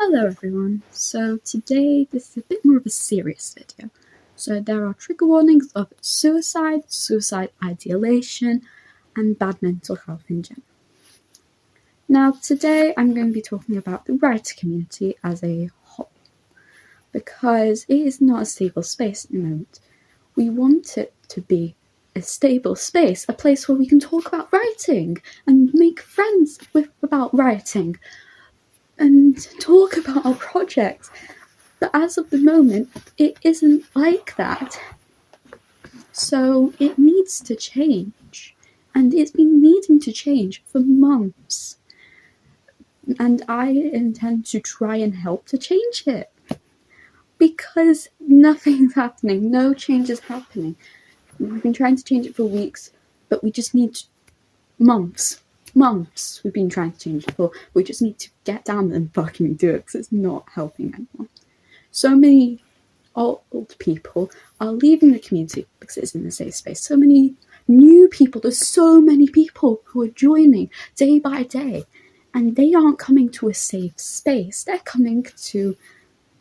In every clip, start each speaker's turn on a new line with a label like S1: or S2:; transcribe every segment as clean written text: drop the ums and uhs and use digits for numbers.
S1: Hello everyone, so today this is a bit more of a serious video. So there are trigger warnings of suicide, suicide ideation, and bad mental health in general. Now today I'm going to be talking about the writer community as a whole, because it is not a stable space at the moment. We want it to be a stable space, a place where we can talk about writing and make friends about writing and talk about our projects. But as of the moment, it isn't like that. So it needs to change. And it's been needing to change for months. And I intend to try and help to change it. Because nothing's happening, no change is happening. We've been trying to change it for weeks, but we just need months we've been trying to change it for. We just need to get down and fucking do it, because it's not helping anyone. So many old people are leaving the community because it's in a safe space. So many new people, there's so many people who are joining day by day, and they aren't coming to a safe space. They're coming to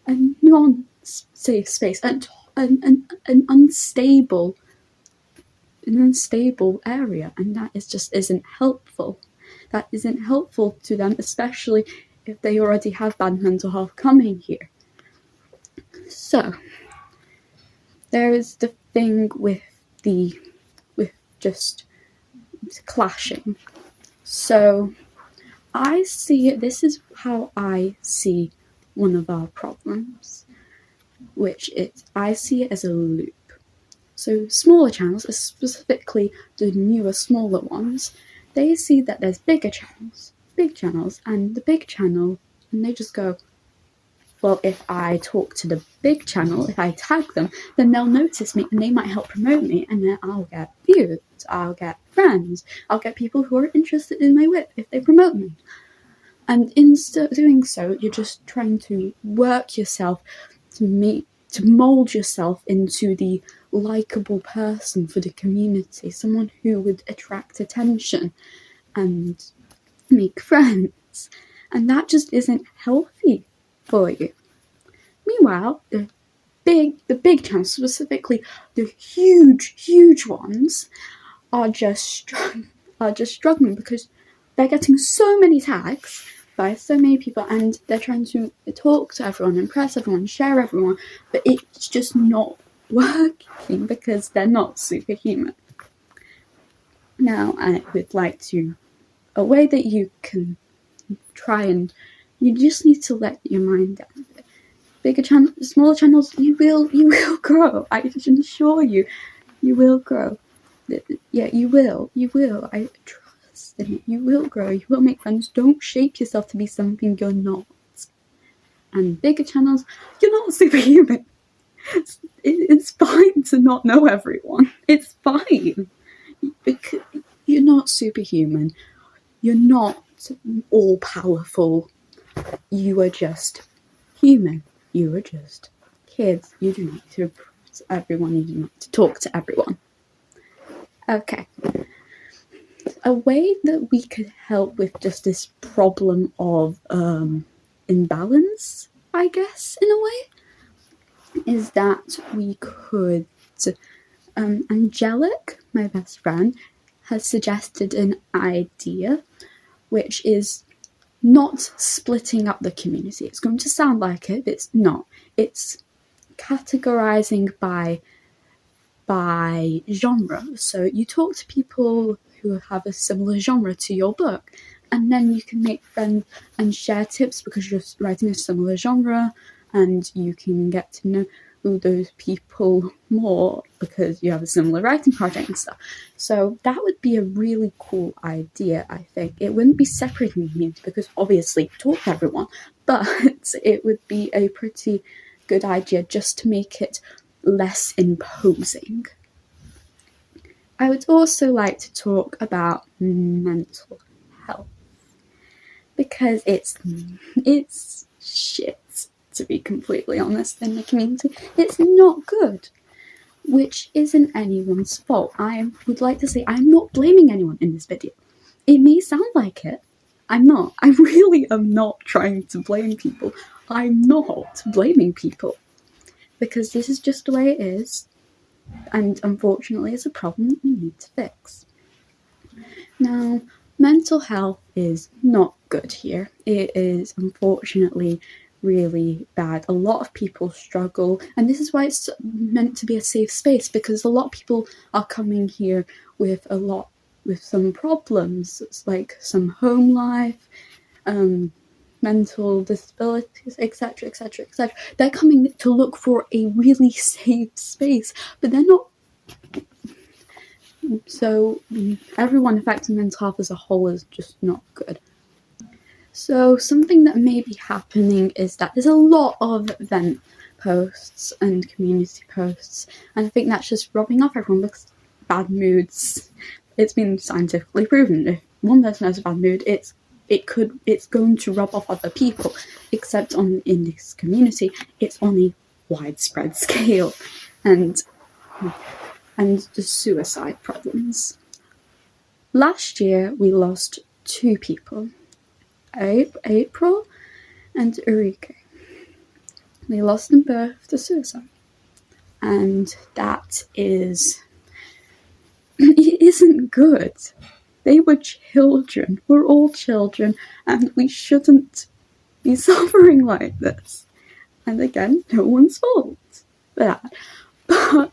S1: a non-safe space, an unstable area, and that isn't helpful. That isn't helpful to them, especially if they already have bad mental health coming here. So there is the thing with just clashing. So this is how I see one of our problems, which is I see it as a loop. So smaller channels, specifically the newer, smaller ones, they see that there's big channels, and the big channel, and they just go, well, if I talk to the big channel, if I tag them, then they'll notice me and they might help promote me, and then I'll get views, I'll get friends, I'll get people who are interested in my work if they promote me. And in doing so, you're just trying to work yourself to mold yourself into the likable person for the community, someone who would attract attention and make friends, and that just isn't healthy for you. Meanwhile, the big channels, specifically the huge ones, are just struggling because they're getting so many tags by so many people, and they're trying to talk to everyone, impress everyone, share everyone, but it's just not working because they're not superhuman. Now, I would like to, a way that you can try, and you just need to let your mind down a bit. Bigger channels, smaller channels, you will grow. I can assure you, you will grow. Yeah, you will. I trust in it. You will grow. You will make friends. Don't shape yourself to be something you're not. And bigger channels, you're not superhuman. It's fine to not know everyone. It's fine. Because you're not superhuman. You're not all powerful. You are just human. You are just kids. You do not need to impress everyone. You do not need to talk to everyone. Okay. A way that we could help with just this problem of imbalance, I guess, in a way, is that we could, Angelic, my best friend, has suggested an idea, which is not splitting up the community. It's going to sound like it, but it's not. It's categorizing by genre. So you talk to people who have a similar genre to your book, and then you can make friends and share tips because you're writing a similar genre, and you can get to know those people more because you have a similar writing project and stuff. So that would be a really cool idea, I think. It wouldn't be separating the community because obviously talk to everyone, but it would be a pretty good idea just to make it less imposing. I would also like to talk about mental health, because it's shit, to be completely honest, in the community. It's not good, which isn't anyone's fault. I would like to say I'm not blaming anyone in this video. It may sound like it, I'm not. I really am not trying to blame people. I'm not blaming people. Because this is just the way it is. And unfortunately, it's a problem that we need to fix. Now, mental health is not good here. It is unfortunately really bad. A lot of people struggle, and this is why it's meant to be a safe space, because a lot of people are coming here with some problems. It's like some home life, mental disabilities, etc, etc, etc. They're coming to look for a really safe space, but they're not. So everyone affecting mental health as a whole is just not good. So something that may be happening is that there's a lot of vent posts and community posts, and I think that's just rubbing off everyone because bad moods. It's been scientifically proven. If one person has a bad mood, it's going to rub off other people. Except in this community, it's on a widespread scale, and the suicide problems. Last year, we lost 2 people, April and Ulrike. We lost them both to suicide. And that it isn't good. They were children. We're all children, and we shouldn't be suffering like this. And again, no one's fault for that. But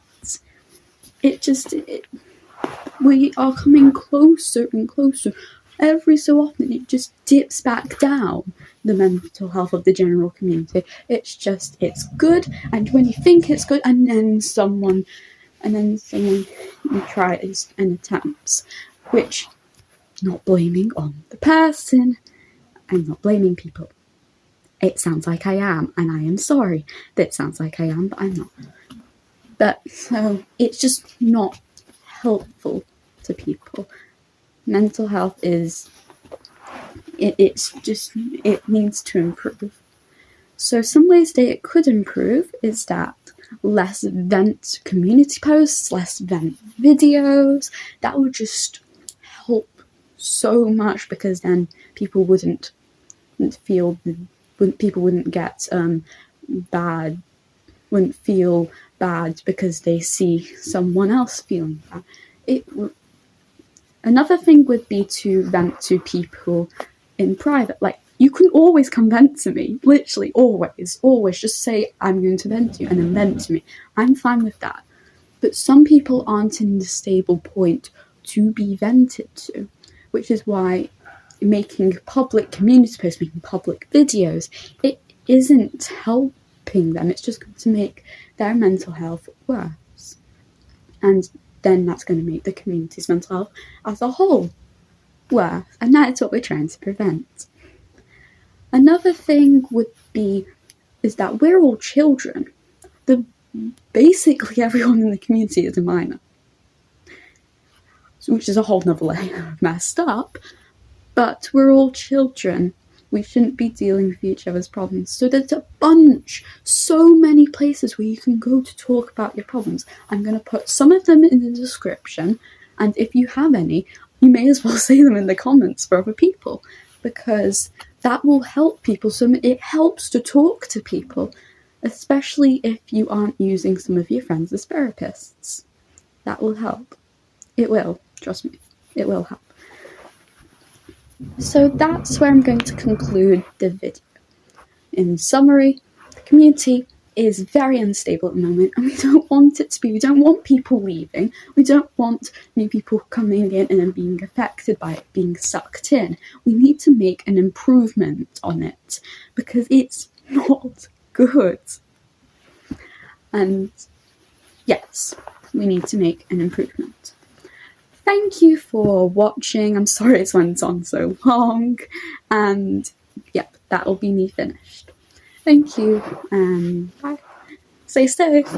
S1: we are coming closer and closer. Every so often, it just dips back down, the mental health of the general community. It's good, and when you think it's good, and then someone tries and attempts, which, not blaming on the person, I'm not blaming people. It sounds like I am, and I am sorry that it sounds like I am, but I'm not. But so it's just not helpful to people. Mental health it needs to improve. So some ways that it could improve is that less vent community posts, less vent videos. That would just help so much, because then people wouldn't feel bad because they see someone else feeling bad. Another thing would be to vent to people in private. Like, you can always come vent to me, literally always. Just say, I'm going to vent to you, and then vent to me. I'm fine with that. But some people aren't in the stable point to be vented to, which is why making public community posts, making public videos, it isn't helping them. It's just going to make their mental health worse. And then that's going to make the community's mental health as a whole worse. And that is what we're trying to prevent. Another thing is that we're all children. Basically everyone in the community is a minor. Which is a whole nother layer of messed up. But we're all children. We shouldn't be dealing with each other's problems. So there's so many places where you can go to talk about your problems. I'm going to put some of them in the description, and if you have any, you may as well say them in the comments for other people, because that will help people. So it helps to talk to people, especially if you aren't using some of your friends as therapists. That will help. It will, trust me, it will help. So that's where I'm going to conclude the video. In summary, the community is very unstable at the moment, and we don't want it to be. We don't want people leaving. We don't want new people coming in and then being affected by it, being sucked in. We need to make an improvement on it, because it's not good. And yes, we need to make an improvement. Thank you for watching. I'm sorry it's went on so long. And yep, that'll be me finished. Thank you, and bye. Stay safe.